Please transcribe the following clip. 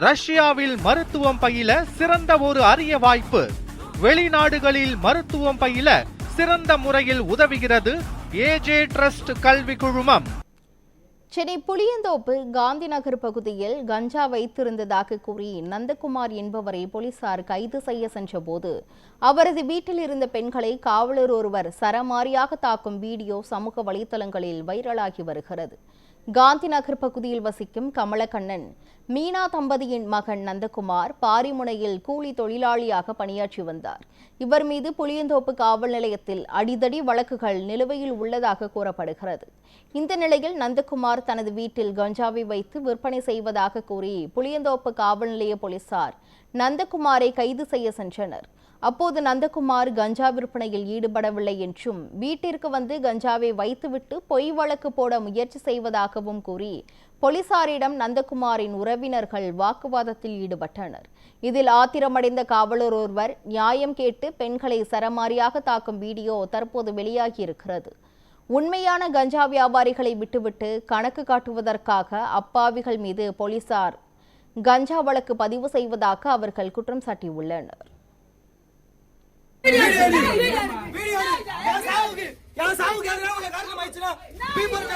ரஷ்யாவில் மருத்துவம் பயில சிறந்த ஒரு அரிய வாய்ப்பு. வெளிநாடுகளில் மருத்துவம் பயில சிறந்த முறையில் உதவுகிறது ஏஜே ட்ரஸ்ட் கல்வி குழுமம். சென்னை புளியந்தோப்பு காந்தி நகர் பகுதியில் கஞ்சா வைத்திருந்ததாக கூறி நந்தகுமார் என்பவரை போலீசார் கைது செய்ய சென்றபோது அவரது வீட்டில் இருந்த பெண்களை காவலர் ஒருவர் சரமாரியாக தாக்கும் வீடியோ சமூக வலைதளங்களில் வைரலாகி வருகிறது. காந்தி நகர் பகுதியில் வசிக்கும் கமலக்கண்ணன், மீனா தம்பதியின் மகன் நந்தகுமார் பாரிமுனையில் கூலி தொழிலாளியாக பணியாற்றி வந்தார். இவர் மீது புளியந்தோப்பு காவல் நிலையத்தில் அடிதடி வழக்குகள் நிலுவையில் உள்ளதாக கூறப்படுகிறது. இந்த நிலையில் நந்தகுமார் தனது வீட்டில் கஞ்சாவை வைத்து விற்பனை செய்வதாக கூறி புளியந்தோப்பு காவல் நிலைய போலீசார் நந்தகுமாரை கைது செய்ய சென்றனர். அப்போது நந்தகுமார் கஞ்சா விற்பனையில் ஈடுபடவில்லை என்றும் வீட்டிற்கு வந்து கஞ்சாவை வைத்துவிட்டு பொய் வழக்கு போட முயற்சி செய்வதாகவும் கூறி போலீசாரிடம் நந்தகுமாரின் உறவினர்கள் வாக்குவாதத்தில் ஈடுபட்டனர். இதில் ஆத்திரமடைந்த காவலர் ஒருவர் நியாயம் கேட்டு பெண்களை சரமாரியாக தாக்கும் வீடியோ தற்போது வெளியாகியிருக்கிறது. உண்மையான கஞ்சா வியாபாரிகளை விட்டுவிட்டு கணக்கு காட்டுவதற்காக அப்பாவிகள் மீது போலீசார் கஞ்சா வழக்கு பதிவு செய்வதாக அவர்கள் குற்றம் சாட்டியுள்ளனர். பேப்பர்